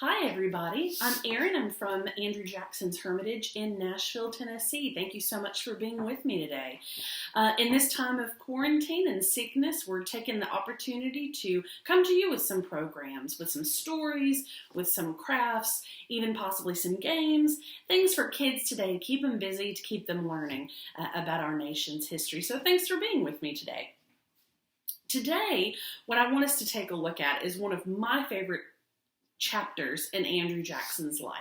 Hi, everybody. I'm Erin. I'm from Andrew Jackson's Hermitage in Nashville, Tennessee. Thank you so much for being with me today. In this time of quarantine and sickness, we're taking the opportunity to come to you with some programs, with some stories, with some crafts, even possibly some games, things for kids today to keep them busy, to keep them learning about our nation's history. So thanks for being with me today. Today, what I want us to take a look at is one of my favorite chapters in Andrew Jackson's life.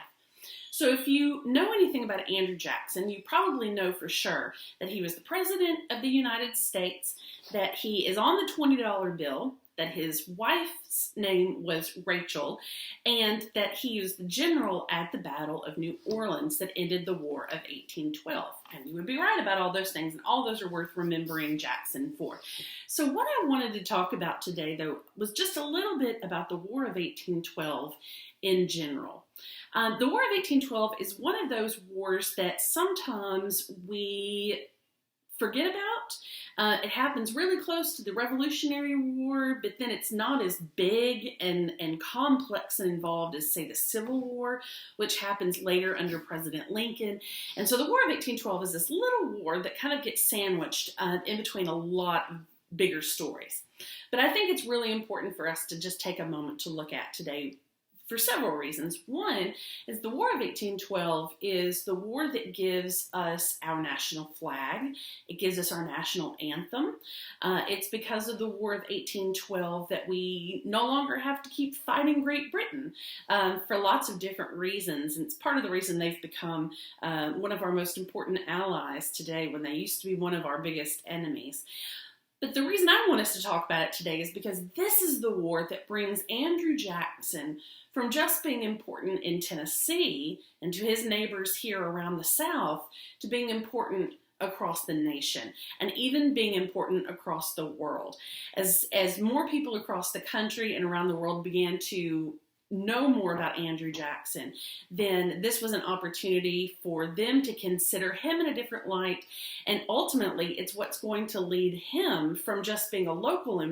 So if you know anything about Andrew Jackson, you probably know for sure that he was the President of the United States, that he is on the $20 bill, that his wife's name was Rachel, and that he was the general at the Battle of New Orleans that ended the War of 1812. And you would be right about all those things, and all those are worth remembering Jackson for. So what I wanted to talk about today, though, was just a little bit about the War of 1812 in general. The War of 1812 is one of those wars that sometimes we forget about. It happens really close to the Revolutionary War, but then it's not as big and complex and involved as, say, the Civil War, which happens later under President Lincoln. And so the War of 1812 is this little war that kind of gets sandwiched in between a lot of bigger stories. But I think it's really important for us to just take a moment to look at today for several reasons. One is the War of 1812 is the war that gives us our national flag. It gives us our national anthem. It's because of the War of 1812 that we no longer have to keep fighting Great Britain for lots of different reasons. And it's part of the reason they've become one of our most important allies today when they used to be one of our biggest enemies. But the reason I want us to talk about it today is because this is the war that brings Andrew Jackson from just being important in Tennessee and to his neighbors here around the South to being important across the nation and even being important across the world. As more people across the country and around the world began to know more about Andrew Jackson, then this was an opportunity for them to consider him in a different light, and ultimately it's what's going to lead him from just being a local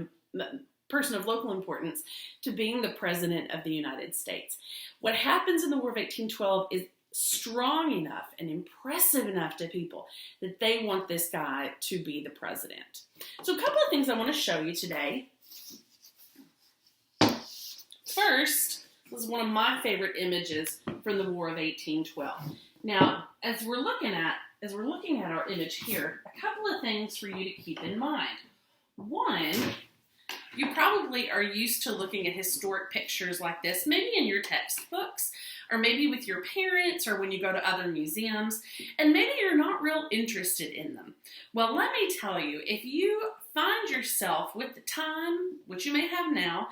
person of local importance to being the President of the United States. What happens in the War of 1812 is strong enough and impressive enough to people that they want this guy to be the president. So a couple of things I want to show you today. First, this is one of my favorite images from the War of 1812. Now, as we're looking at our image here, a couple of things for you to keep in mind. One, you probably are used to looking at historic pictures like this, maybe in your textbooks, or maybe with your parents, or when you go to other museums, and maybe you're not real interested in them. Well, let me tell you, if you find yourself with the time, which you may have now,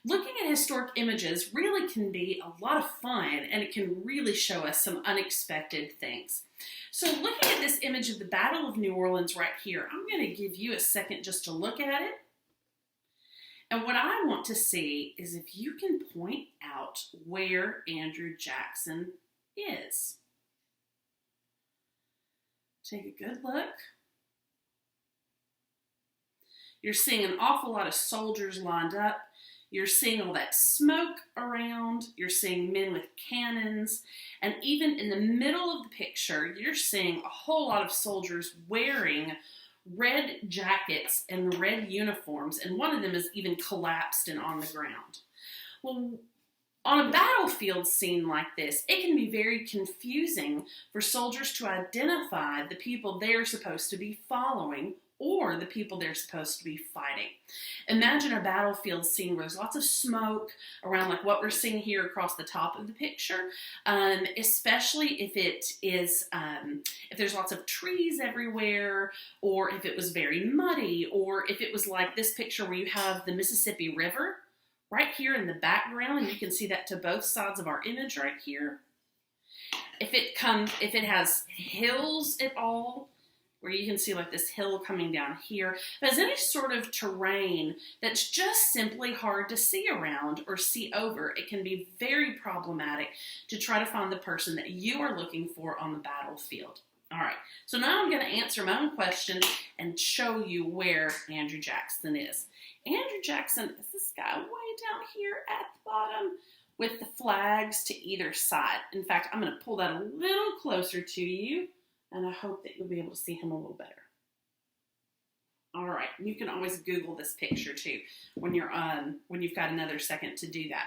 looking at historic images really can be a lot of fun, and it can really show us some unexpected things. So looking at this image of the Battle of New Orleans right here, I'm going to give you a second just to look at it. And what I want to see is if you can point out where Andrew Jackson is. Take a good look. You're seeing an awful lot of soldiers lined up. You're seeing all that smoke around. You're seeing men with cannons. And even in the middle of the picture, you're seeing a whole lot of soldiers wearing red jackets and red uniforms, and one of them is even collapsed and on the ground. Well, on a battlefield scene like this, it can be very confusing for soldiers to identify the people they're supposed to be following or the people they're supposed to be fighting. Imagine a battlefield scene where there's lots of smoke around, like what we're seeing here across the top of the picture, especially if it is, if there's lots of trees everywhere, or if it was very muddy, or if it was like this picture where you have the Mississippi River right here in the background, and you can see that to both sides of our image right here. If it has hills at all, where you can see like this hill coming down here. If there's any sort of terrain that's just simply hard to see around or see over, it can be very problematic to try to find the person that you are looking for on the battlefield. All right, so now I'm going to answer my own question and show you where Andrew Jackson is. Andrew Jackson is this guy way down here at the bottom with the flags to either side. In fact, I'm going to pull that a little closer to you, and I hope that you'll be able to see him a little better. All right, you can always Google this picture too when you've got another second to do that.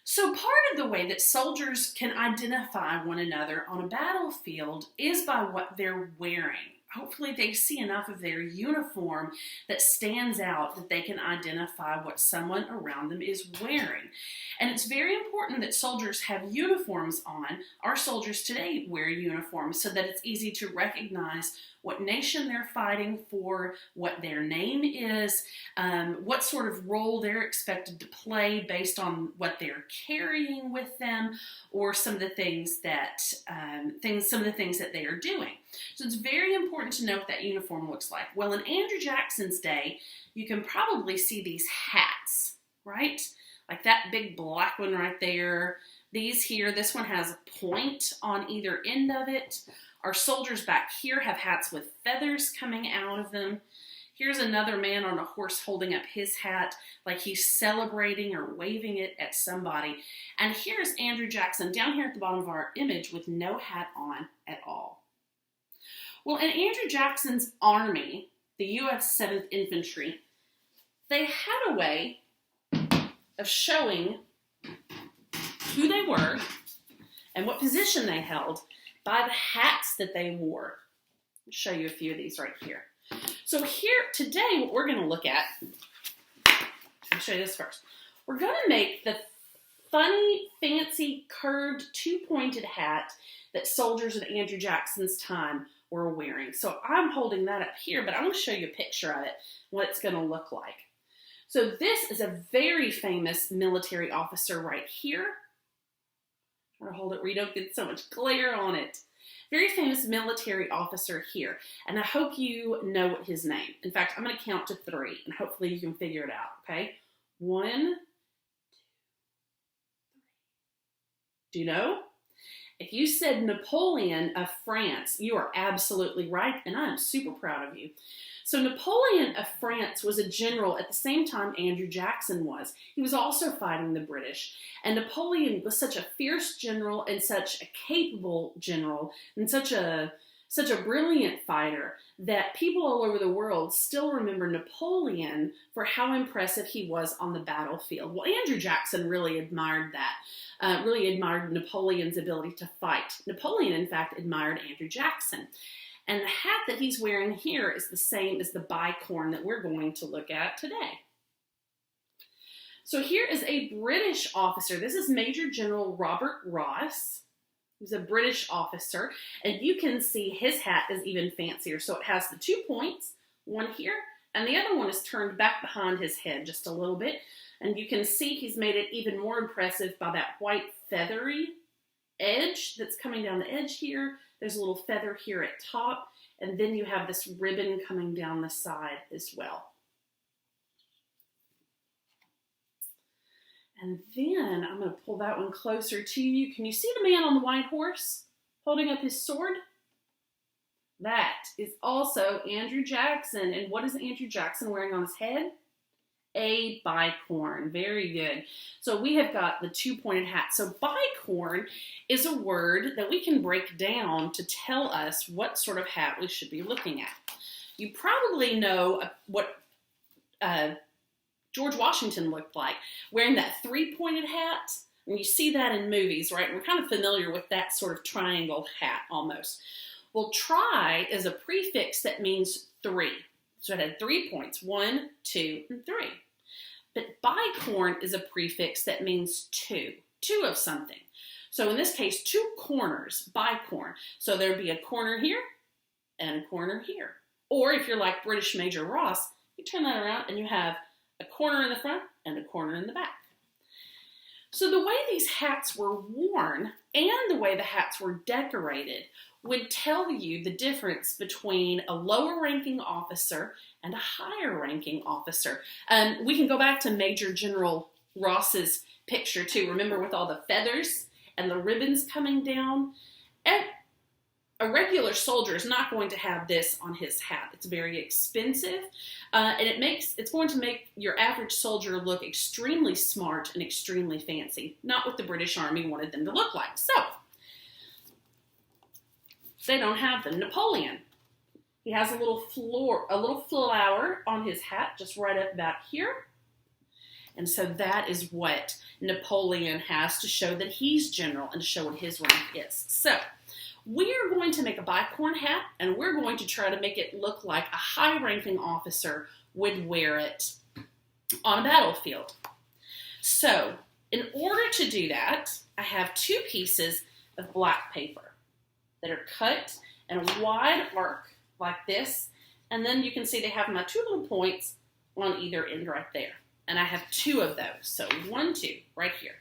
So part of the way that soldiers can identify one another on a battlefield is by what they're wearing. Hopefully they see enough of their uniform that stands out that they can identify what someone around them is wearing. And it's very important that soldiers have uniforms on. Our soldiers today wear uniforms so that it's easy to recognize what nation they're fighting for, what their name is, what sort of role they're expected to play based on what they're carrying with them, or some of the things that they are doing. So it's very important to know what that uniform looks like. Well, in Andrew Jackson's day, you can probably see these hats, right? Like that big black one right there. These here, this one has a point on either end of it. Our soldiers back here have hats with feathers coming out of them. Here's another man on a horse holding up his hat like he's celebrating or waving it at somebody. And here's Andrew Jackson down here at the bottom of our image with no hat on at all. Well, in Andrew Jackson's army, the U.S. 7th Infantry, they had a way of showing who they were and what position they held by the hats that they wore. I'll show you a few of these right here. So here, today, what we're going to look at, I'll show you this first. We're going to make the funny, fancy, curved, two-pointed hat that soldiers at Andrew Jackson's time were wearing. So I'm holding that up here, but I'm going to show you a picture of it, what it's going to look like. So this is a very famous military officer right here. I'm going to hold it where you don't get so much glare on it. Very famous military officer here. And I hope you know what his name. In fact, I'm going to count to 3, and hopefully you can figure it out, okay? 1, 2, 3. Do you know? If you said Napoleon of France, you are absolutely right, and I'm super proud of you. So Napoleon of France was a general at the same time Andrew Jackson was. He was also fighting the British. And Napoleon was such a fierce general and such a capable general and such a brilliant fighter that people all over the world still remember Napoleon for how impressive he was on the battlefield. Well, Andrew Jackson really admired that, really admired Napoleon's ability to fight. Napoleon, in fact, admired Andrew Jackson. And the hat that he's wearing here is the same as the bicorn that we're going to look at today. So here is a British officer. This is Major General Robert Ross. He's a British officer. And you can see his hat is even fancier. So it has the 2 points, one here, and the other one is turned back behind his head just a little bit. And you can see he's made it even more impressive by that white feathery edge that's coming down the edge here. There's a little feather here at top, and then you have this ribbon coming down the side as well. And then I'm going to pull that one closer to you. Can you see the man on the white horse holding up his sword? That is also Andrew Jackson. And what is Andrew Jackson wearing on his head? A bicorn. Very good. So we have got the 2-pointed hat. So bicorn is a word that we can break down to tell us what sort of hat we should be looking at. You probably know what George Washington looked like, wearing that 3-pointed hat. And you see that in movies, right? We're kind of familiar with that sort of triangle hat almost. Well, tri is a prefix that means 3. So it had 3 points, 1, 2, and 3. But bicorn is a prefix that means 2 of something. So in this case, 2 corners, bicorn. So there'd be a corner here and a corner here. Or if you're like British Major Ross, you turn that around and you have a corner in the front and a corner in the back. So the way these hats were worn and the way the hats were decorated would tell you the difference between a lower ranking officer and a higher ranking officer. We can go back to Major General Ross's picture too. Remember, with all the feathers and the ribbons coming down? And a regular soldier is not going to have this on his hat. It's very expensive, and it's going to make your average soldier look extremely smart and extremely fancy. Not what the British Army wanted them to look like. So, they don't have them. Napoleon, he has a little flower on his hat, just right up about here. And so that is what Napoleon has to show that he's general and to show what his rank is. So, we are going to make a bicorn hat, and we're going to try to make it look like a high-ranking officer would wear it on a battlefield. So, in order to do that, I have 2 pieces of black paper that are cut in a wide arc like this, and then you can see they have my 2 little points on either end right there. And I have 2 of those, so 1, 2, right here.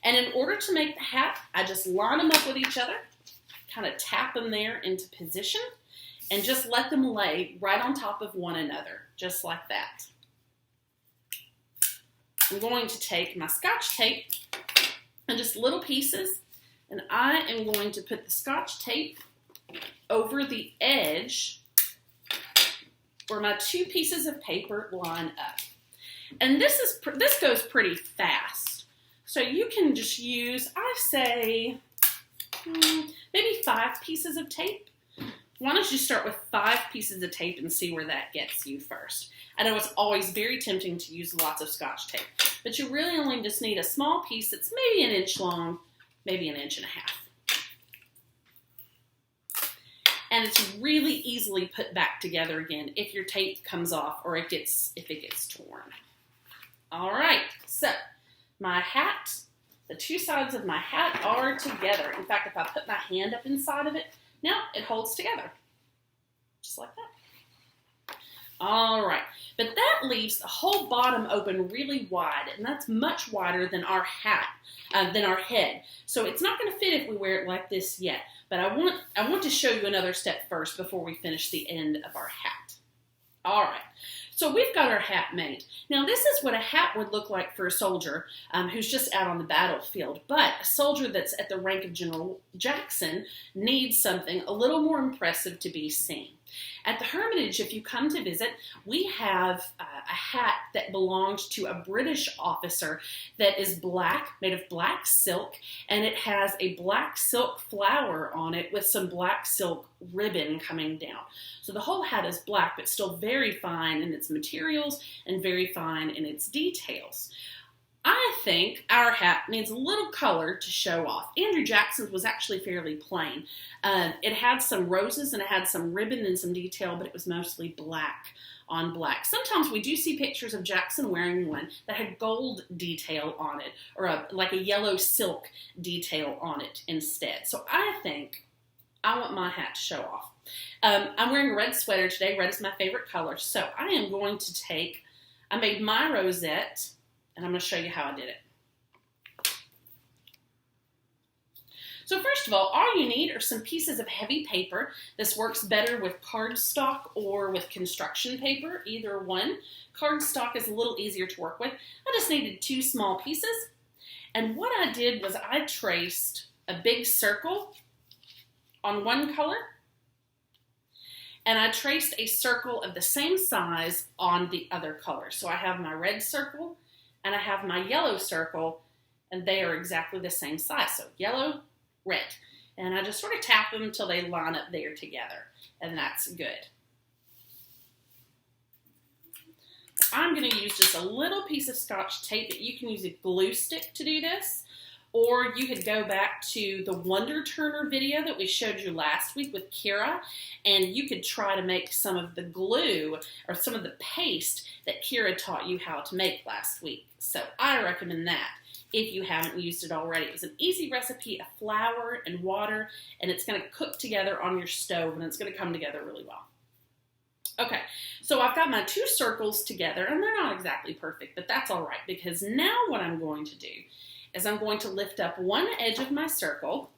And in order to make the hat, I just line them up with each other, kind of tap them there into position, and just let them lay right on top of one another, just like that. I'm going to take my Scotch tape and just little pieces, and I am going to put the Scotch tape over the edge where my 2 pieces of paper line up. And this goes pretty fast. So you can just use, I say, maybe 5 pieces of tape. Why don't you start with 5 pieces of tape and see where that gets you first? I know it's always very tempting to use lots of Scotch tape, but you really only just need a small piece that's maybe 1 inch long, maybe 1.5 inches. And it's really easily put back together again if your tape comes off or if it gets torn. All right, so my hat, the 2 sides of my hat are together. In fact, if I put my hand up inside of it, now it holds together, just like that. All right, but that leaves the whole bottom open really wide, and that's much wider than our hat, than our head. So it's not going to fit if we wear it like this yet. But I want to show you another step first before we finish the end of our hat. All right. So we've got our hat made. Now this is what a hat would look like for a soldier who's just out on the battlefield. But a soldier that's at the rank of General Jackson needs something a little more impressive to be seen. At the Hermitage, if you come to visit, we have a hat that belonged to a British officer that is black, made of black silk, and it has a black silk flower on it with some black silk ribbon coming down. So the whole hat is black, but still very fine in its materials and very fine in its details. I think our hat needs a little color to show off. Andrew Jackson's was actually fairly plain. It had some roses and it had some ribbon and some detail, but it was mostly black on black. Sometimes we do see pictures of Jackson wearing one that had gold detail on it, or like a yellow silk detail on it instead. So I think I want my hat to show off. I'm wearing a red sweater today. Red is my favorite color. So I am going to I made my rosette, and I'm going to show you how I did it. So first of all you need are some pieces of heavy paper. This works better with cardstock or with construction paper, either one. Cardstock is a little easier to work with. I just needed 2 small pieces. And what I did was I traced a big circle on one color, and I traced a circle of the same size on the other color. So I have my red circle and I have my yellow circle, and they are exactly the same size. So yellow, red. And I just sort of tap them until they line up there together, and that's good. I'm going to use just a little piece of Scotch tape, but you can use a glue stick to do this. Or you could go back to the Wonder Turner video that we showed you last week with Kira, and you could try to make some of the glue or some of the paste that Kira taught you how to make last week. So I recommend that if you haven't used it already. It was an easy recipe of flour and water, and it's going to cook together on your stove, and it's going to come together really well. Okay, so I've got my 2 circles together, and they're not exactly perfect, but that's all right, because now what I'm going to do is I'm going to lift up one edge of my circle,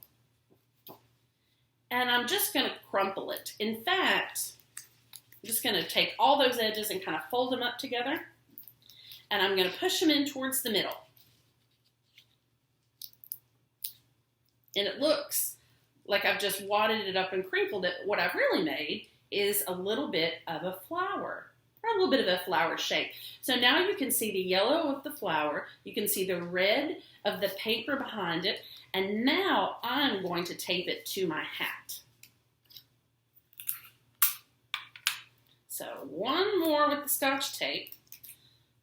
and I'm just going to crumple it. In fact, I'm just going to take all those edges and kind of fold them up together, and I'm going to push them in towards the middle. And it looks like I've just wadded it up and crinkled it. What I've really made is a little bit of a flower, or a little bit of a flower shape. So now you can see the yellow of the flower, you can see the red of the paper behind it, and now I'm going to tape it to my hat. So one more with the Scotch tape.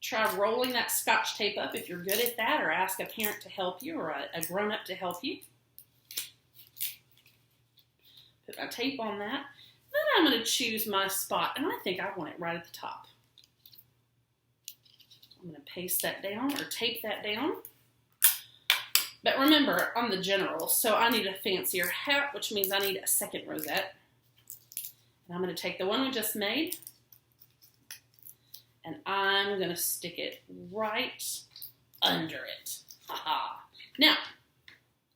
Try rolling that Scotch tape up if you're good at that, or ask a parent to help you, or a grown-up to help you. Put my tape on that. Then I'm going to choose my spot, and I think I want it right at the top. I'm going to paste that down, or tape that down. But remember, I'm the general, so I need a fancier hat, which means I need a second rosette. And I'm going to take the one we just made, and I'm going to stick it right under it. Ha-ha. Now,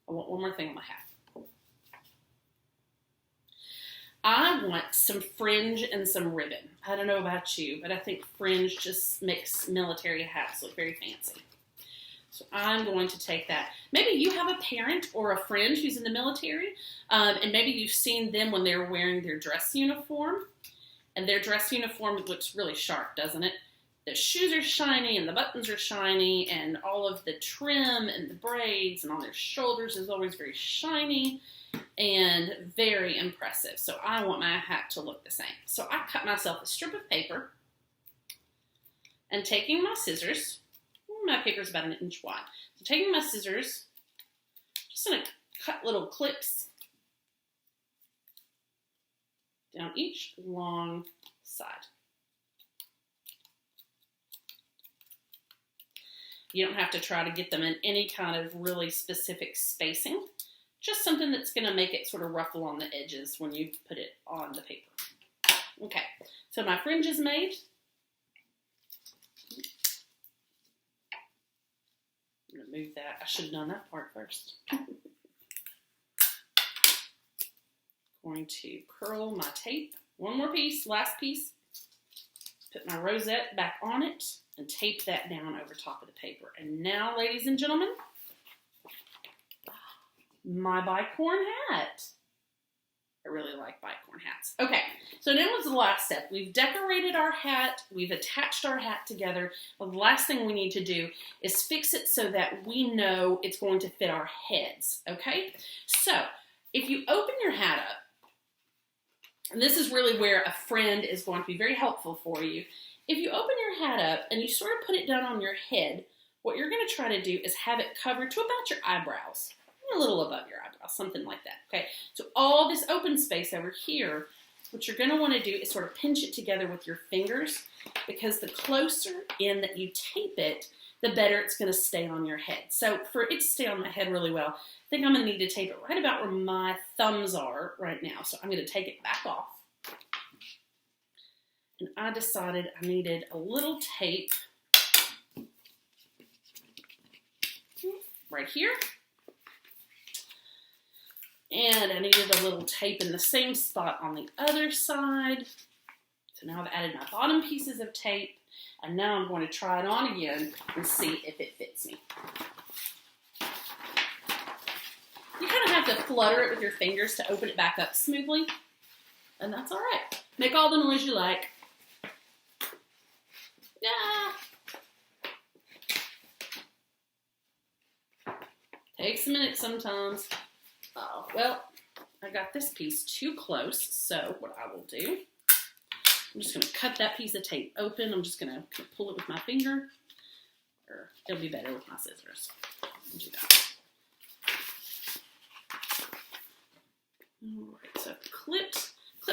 I want one more thing on my hat. I want some fringe and some ribbon. I don't know about you, but I think fringe just makes military hats look very fancy. So I'm going to take that. Maybe you have a parent or a friend who's in the military, and maybe you've seen them when they're wearing their dress uniform, and their dress uniform looks really sharp, doesn't it? The shoes are shiny, and the buttons are shiny, and all of the trim and the braids and on their shoulders is always very shiny and very impressive. So I want my hat to look the same. So I cut myself a strip of paper, and taking my scissors, my paper's about 1 inch wide. So taking my scissors, just going to cut little clips down each long side. You don't have to try to get them in any kind of really specific spacing. Just something that's going to make it sort of ruffle on the edges when you put it on the paper. Okay, so my fringe is made. I'm going to move that. I should have done that part first. Going to curl my tape. One more piece, last piece. Put my rosette back on it and tape that down over top of the paper. And now, ladies and gentlemen, my bicorn hat. I really like bicorn hats. Okay, so now is the last step. We've decorated our hat. We've attached our hat together. Well, the last thing we need to do is fix it so that we know it's going to fit our heads, okay? So if you open your hat up, and this is really where a friend is going to be very helpful for you. If you open your hat up and you sort of put it down on your head, what you're going to try to do is have it covered to about your eyebrows. A little above your eyebrows, something like that, okay? So all this open space over here, what you're going to want to do is sort of pinch it together with your fingers, because the closer in that you tape it, the better it's going to stay on your head. So for it to stay on my head really well, I think I'm going to need to tape it right about where my thumbs are right now. So I'm going to take it back off. And I decided I needed a little tape right here. And I needed a little tape in the same spot on the other side. So now I've added my bottom pieces of tape. And now I'm going to try it on again and see if it fits me. You kind of have to flutter it with your fingers to open it back up smoothly. And that's all right. Make all the noise you like. Yeah. Takes a minute sometimes. Oh, well, I got this piece too close, so what I will do, I'm just going to cut that piece of tape open. I'm just going to pull it with my finger, or it'll be better with my scissors. I'll do that. All right, so clip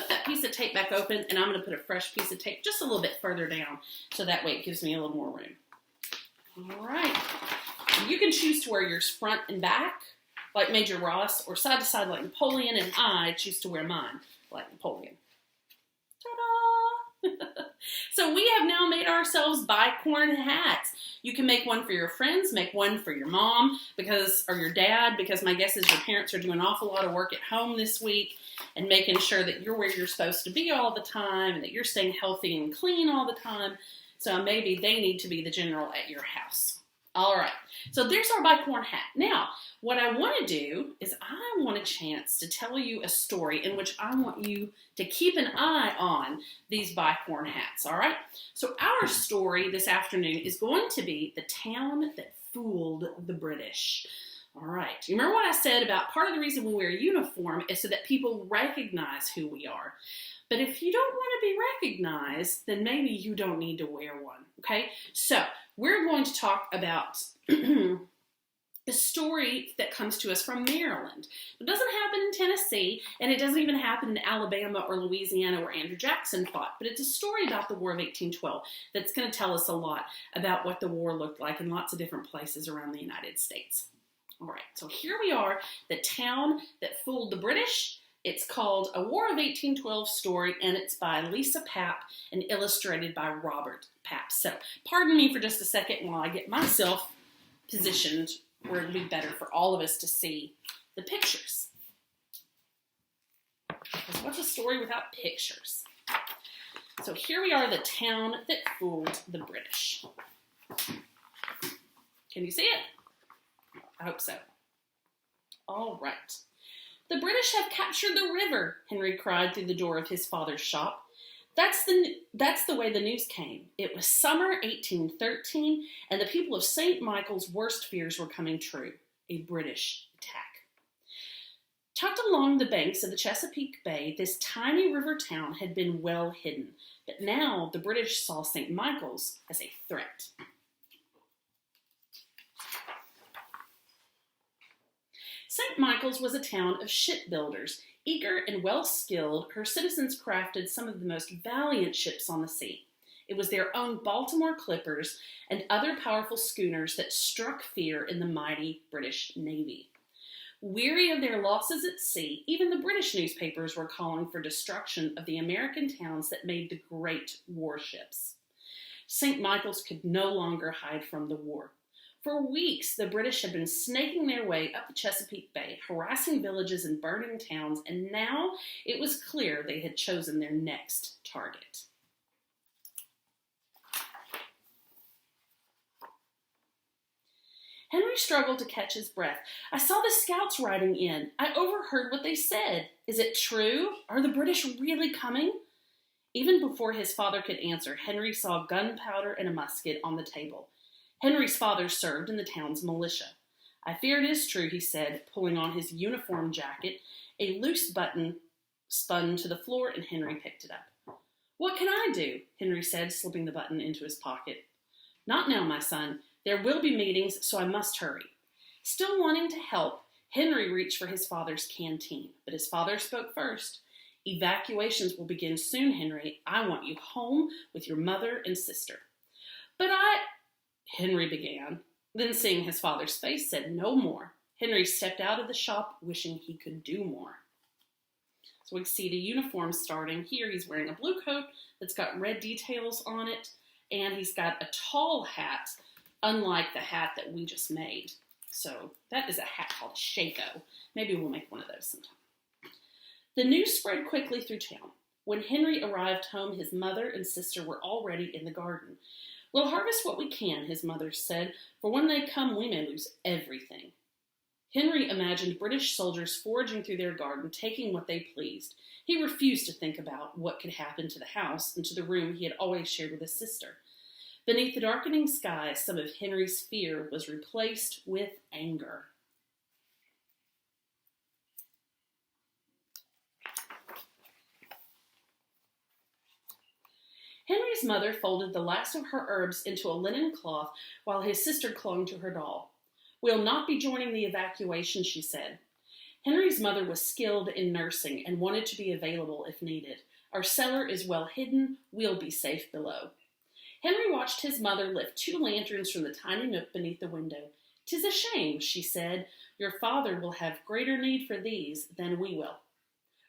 that piece of tape back open, and I'm going to put a fresh piece of tape just a little bit further down, so that way it gives me a little more room. All right, you can choose to wear yours front and back, like Major Ross, or side to side like Napoleon, and I choose to wear mine like Napoleon. Ta-da! So we have now made ourselves bicorn hats. You can make one for your friends, make one for your mom, or your dad, because my guess is your parents are doing an awful lot of work at home this week and making sure that you're where you're supposed to be all the time and that you're staying healthy and clean all the time. So maybe they need to be the general at your house. All right, so there's our bicorn hat. Now, what I want to do is I want a chance to tell you a story in which I want you to keep an eye on these bicorn hats, all right? So our story this afternoon is going to be The Town That Fooled the British. All right, you remember what I said about part of the reason we wear a uniform is so that people recognize who we are. But if you don't want to be recognized, then maybe you don't need to wear one, okay? So we're going to talk about a story that comes to us from Maryland. It doesn't happen in Tennessee, and it doesn't even happen in Alabama or Louisiana where Andrew Jackson fought, but it's a story about the War of 1812 that's going to tell us a lot about what the war looked like in lots of different places around the United States. All right, so here we are, The Town That Fooled the British. It's called A War of 1812 Story, and it's by Lisa Papp and illustrated by Robert Papp. So pardon me for just a second while I get myself positioned where it'll be better for all of us to see the pictures. Because what's a story without pictures? So here we are, The Town That Fooled the British. Can you see it? I hope so. All right. "The British have captured the river," Henry cried through the door of his father's shop. That's the way the news came. It was summer 1813, and the people of St. Michael's worst fears were coming true. A British attack. Tucked along the banks of the Chesapeake Bay, this tiny river town had been well hidden, but now the British saw St. Michael's as a threat. St. Michael's was a town of shipbuilders. Eager and well-skilled, her citizens crafted some of the most valiant ships on the sea. It was their own Baltimore clippers and other powerful schooners that struck fear in the mighty British Navy. Weary of their losses at sea, even the British newspapers were calling for destruction of the American towns that made the great warships. St. Michael's could no longer hide from the war. For weeks, the British had been snaking their way up the Chesapeake Bay, harassing villages and burning towns, and now it was clear they had chosen their next target. Henry struggled to catch his breath. "I saw the scouts riding in. I overheard what they said. Is it true? Are the British really coming?" Even before his father could answer, Henry saw gunpowder and a musket on the table. Henry's father served in the town's militia. "I fear it is true," he said, pulling on his uniform jacket. A loose button spun to the floor, and Henry picked it up. "What can I do?" Henry said, slipping the button into his pocket. "Not now, my son. There will be meetings, so I must hurry." Still wanting to help, Henry reached for his father's canteen, but his father spoke first. "Evacuations will begin soon, Henry. I want you home with your mother and sister." "But Henry began, then seeing his father's face, said no more. Henry stepped out of the shop, wishing he could do more. So we see the uniform starting here. He's wearing a blue coat that's got red details on it, and he's got a tall hat, unlike the hat that we just made. So that is a hat called a shako. Maybe we'll make one of those sometime. The news spread quickly through town. When Henry arrived home, his mother and sister were already in the garden. "We'll harvest what we can," his mother said, "for when they come we may lose everything." Henry imagined British soldiers foraging through their garden, taking what they pleased. He refused to think about what could happen to the house and to the room he had always shared with his sister. Beneath the darkening sky, some of Henry's fear was replaced with anger. Henry's mother folded the last of her herbs into a linen cloth while his sister clung to her doll. "We'll not be joining the evacuation," she said. Henry's mother was skilled in nursing and wanted to be available if needed. "Our cellar is well hidden. We'll be safe below." Henry watched his mother lift 2 lanterns from the tiny nook beneath the window. "'Tis a shame," she said. "Your father will have greater need for these than we will."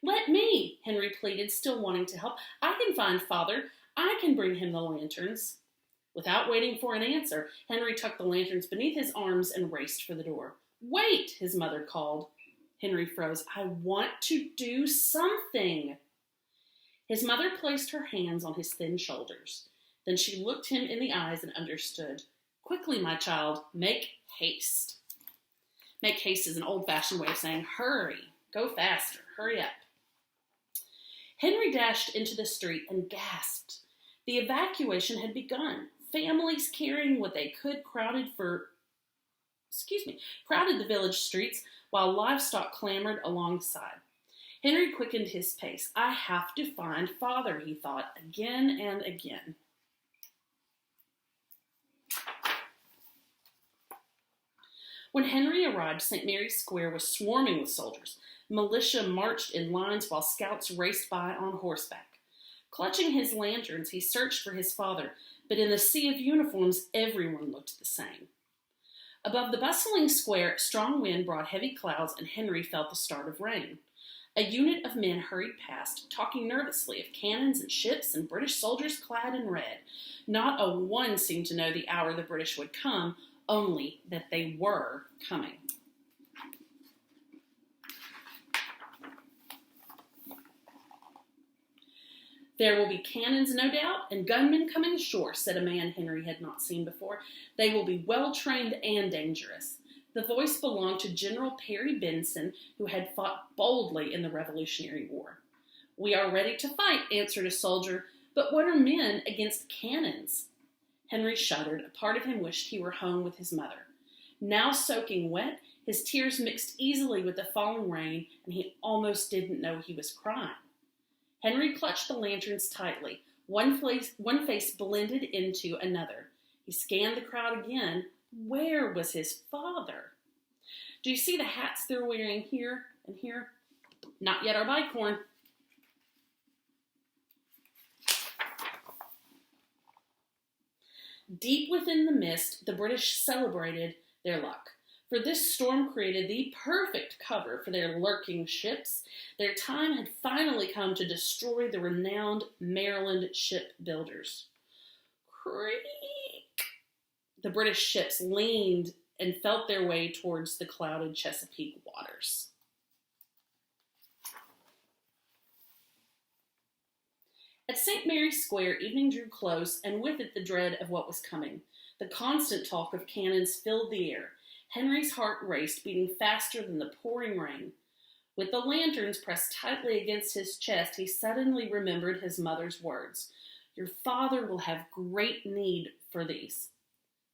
"Let me," Henry pleaded, still wanting to help. "I can find father. I can bring him the lanterns." Without waiting for an answer, Henry tucked the lanterns beneath his arms and raced for the door. "Wait," his mother called. Henry froze. "I want to do something." His mother placed her hands on his thin shoulders. Then she looked him in the eyes and understood. Quickly, my child, make haste. Make haste is an old-fashioned way of saying hurry, go faster, hurry up. Henry dashed into the street and gasped. The evacuation had begun. Families carrying what they could crowded the village streets while livestock clamored alongside. Henry quickened his pace. I have to find father, he thought, again and again. When Henry arrived, St. Mary's Square was swarming with soldiers. Militia marched in lines while scouts raced by on horseback. Clutching his lanterns, he searched for his father, but in the sea of uniforms, everyone looked the same. Above the bustling square, strong wind brought heavy clouds, and Henry felt the start of rain. A unit of men hurried past, talking nervously of cannons and ships and British soldiers clad in red. Not a one seemed to know the hour the British would come, only that they were coming. There will be cannons, no doubt, and gunmen coming ashore, said a man Henry had not seen before. They will be well-trained and dangerous. The voice belonged to General Perry Benson, who had fought boldly in the Revolutionary War. We are ready to fight, answered a soldier, but what are men against cannons? Henry shuddered. A part of him wished he were home with his mother. Now soaking wet, his tears mixed easily with the falling rain, and he almost didn't know he was crying. Henry clutched the lanterns tightly. One face blended into another. He scanned the crowd again. Where was his father? Do you see the hats they're wearing here and here? Not yet our bicorn. Deep within the mist, the British celebrated their luck. For this storm created the perfect cover for their lurking ships. Their time had finally come to destroy the renowned Maryland shipbuilders. Creak! The British ships leaned and felt their way towards the clouded Chesapeake waters. At St. Mary's Square, evening drew close, and with it the dread of what was coming. The constant talk of cannons filled the air. Henry's heart raced, beating faster than the pouring rain. With the lanterns pressed tightly against his chest, he suddenly remembered his mother's words. Your father will have great need for these.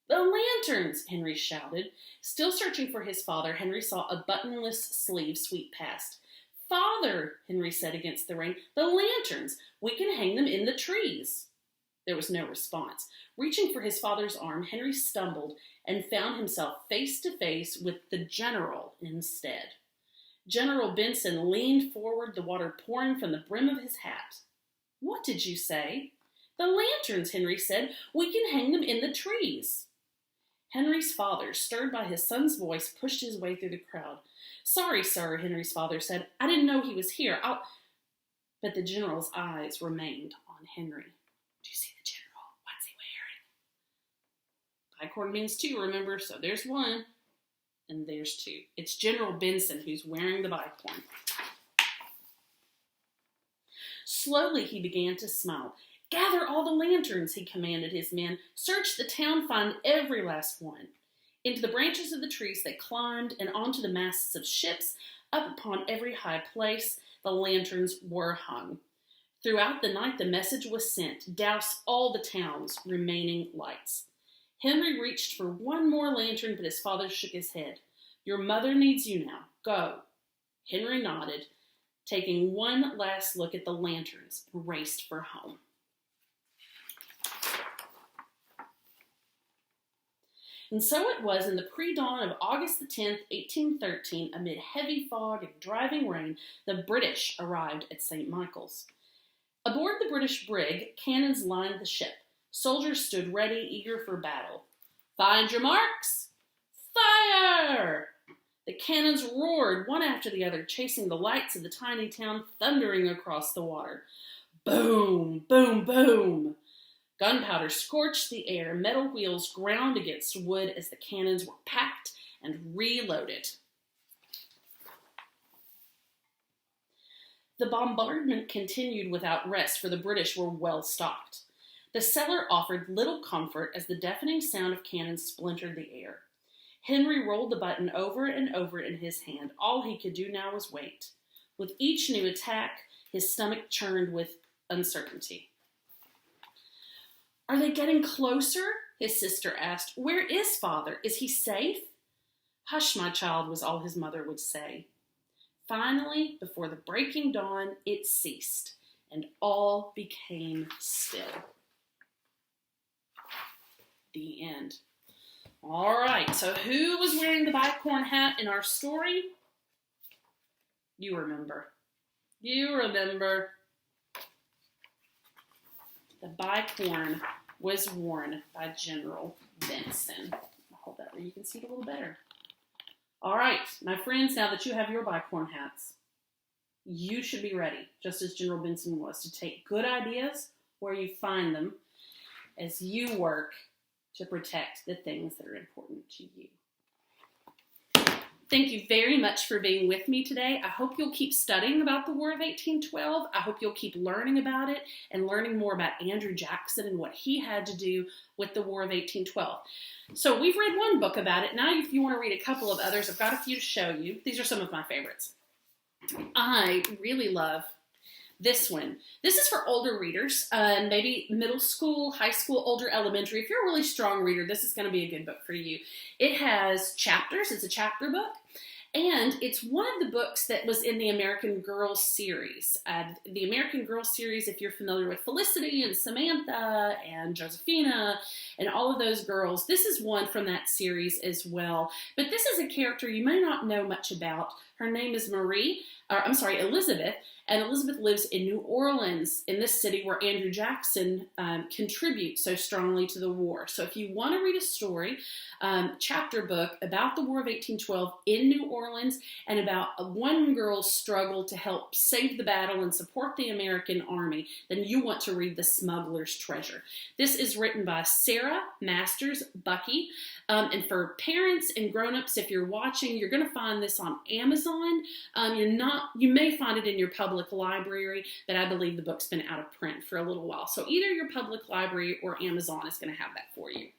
The lanterns! Henry shouted. Still searching for his father, Henry saw a buttonless sleeve sweep past. Father, Henry said against the rain, the lanterns! We can hang them in the trees. There was no response. Reaching for his father's arm, Henry stumbled and found himself face to face with the general instead. General Benson leaned forward, the water pouring from the brim of his hat. What did you say? The lanterns, Henry said. We can hang them in the trees. Henry's father, stirred by his son's voice, pushed his way through the crowd. Sorry, sir, Henry's father said. I didn't know he was here. But the general's eyes remained on Henry. Do you see the general? What's he wearing? Bicorn means two, remember? So there's one, and there's two. It's General Benson who's wearing the bicorn. Slowly he began to smile. Gather all the lanterns, he commanded his men. Search the town, find every last one. Into the branches of the trees they climbed, and onto the masts of ships. Up upon every high place, the lanterns were hung. Throughout the night the message was sent, douse all the town's remaining lights. Henry reached for one more lantern, but his father shook his head. Your mother needs you now. Go. Henry nodded, taking one last look at the lanterns, and raced for home. And so it was in the pre-dawn of August the 10th, 1813, amid heavy fog and driving rain, the British arrived at St. Michael's. Aboard the British brig, cannons lined the ship. Soldiers stood ready, eager for battle. Find your marks! Fire! The cannons roared one after the other, chasing the lights of the tiny town thundering across the water. Boom! Boom! Boom! Gunpowder scorched the air. Metal wheels ground against wood as the cannons were packed and reloaded. The bombardment continued without rest, for the British were well stocked. The cellar offered little comfort as the deafening sound of cannon splintered the air. Henry rolled the button over and over in his hand. All he could do now was wait. With each new attack, his stomach churned with uncertainty. "Are they getting closer?" his sister asked. "Where is father? Is he safe?" "Hush, my child," was all his mother would say. Finally, before the breaking dawn, it ceased, and all became still. The end. All right, so who was wearing the bicorn hat in our story? You remember. The bicorn was worn by General Benson. I'll hold that where you can see it a little better. All right, my friends, now that you have your bicorn hats, you should be ready, just as General Benson was, to take good ideas where you find them as you work to protect the things that are important to you. Thank you very much for being with me today. I hope you'll keep studying about the War of 1812. I hope you'll keep learning about it and learning more about Andrew Jackson and what he had to do with the War of 1812. So we've read one book about it. Now, if you want to read a couple of others, I've got a few to show you. These are some of my favorites. I really love this one. This is for older readers, maybe middle school, high school, older elementary. If you're a really strong reader, this is going to be a good book for you. It has chapters. It's a chapter book. And it's one of the books that was in the American Girls series. The American Girls series, if you're familiar with Felicity and Samantha and Josephina and all of those girls, this is one from that series as well. But this is a character you may not know much about. Her name is Elizabeth. And Elizabeth lives in New Orleans, in this city where Andrew Jackson contributes so strongly to the war. So if you want to read a story, chapter book about the War of 1812 in New Orleans and about one girl's struggle to help save the battle and support the American army, then you want to read The Smugglers Treasure. This is written by Sarah Masters Bucky. And for parents and grown-ups, if you're watching, you're going to find this on Amazon. You may find it in your public library, but I believe the book's been out of print for a little while. So either your public library or Amazon is going to have that for you.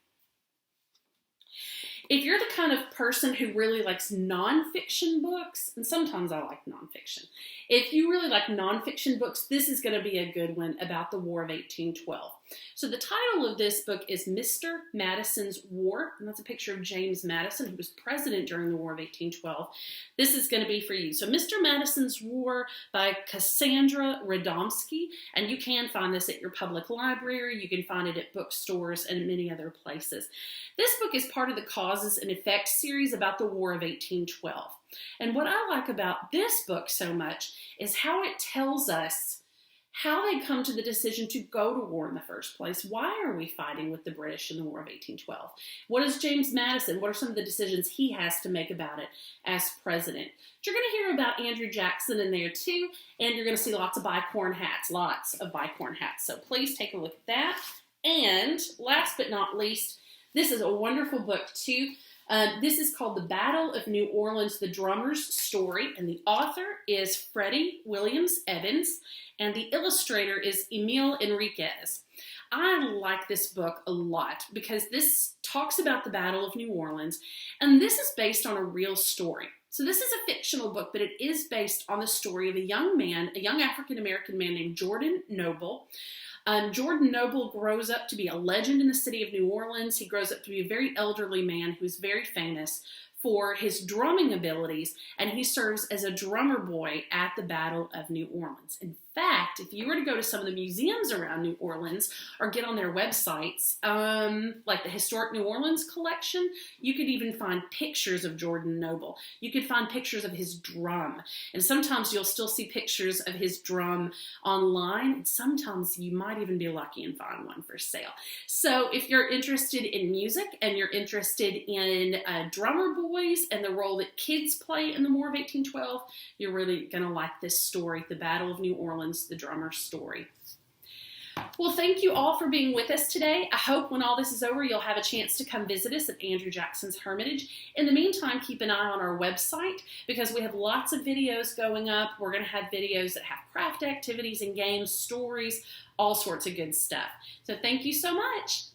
If you're the kind of person who really likes nonfiction books, and sometimes I like nonfiction, if you really like nonfiction books, this is going to be a good one about the War of 1812. So the title of this book is Mr. Madison's War, and that's a picture of James Madison, who was president during the War of 1812. This is going to be for you. So Mr. Madison's War by Cassandra Radomski, and you can find this at your public library. You can find it at bookstores and many other places. This book is part of the Causes and Effects series about the War of 1812. And what I like about this book so much is how it tells us how they come to the decision to go to war in the first place. Why are we fighting with the British in the War of 1812? What is James Madison? What are some of the decisions he has to make about it as president? You're going to hear about Andrew Jackson in there too, and you're going to see lots of bicorn hats, So please take a look at that. And last but not least, this is a wonderful book too. This is called The Battle of New Orleans, the Drummer's Story, and the author is Freddie Williams Evans, and the illustrator is Emil Enriquez. I like this book a lot because this talks about the Battle of New Orleans, and this is based on a real story. So this is a fictional book, but it is based on the story of a young African-American man named Jordan Noble. Jordan Noble grows up to be a legend in the city of New Orleans. He grows up to be a very elderly man who's very famous for his drumming abilities, and he serves as a drummer boy at the Battle of New Orleans. In fact, if you were to go to some of the museums around New Orleans or get on their websites, like the Historic New Orleans collection, you could even find pictures of Jordan Noble. You could find pictures of his drum, and sometimes you'll still see pictures of his drum online, and sometimes you might even be lucky and find one for sale. So if you're interested in music and you're interested in drummer boys and the role that kids play in the War of 1812, you're really going to like this story, The Battle of New Orleans, the Drummer's Story. Well, thank you all for being with us today. I hope when all this is over, you'll have a chance to come visit us at Andrew Jackson's Hermitage. In the meantime, keep an eye on our website because we have lots of videos going up. We're going to have videos that have craft activities and games, stories, all sorts of good stuff. So thank you so much.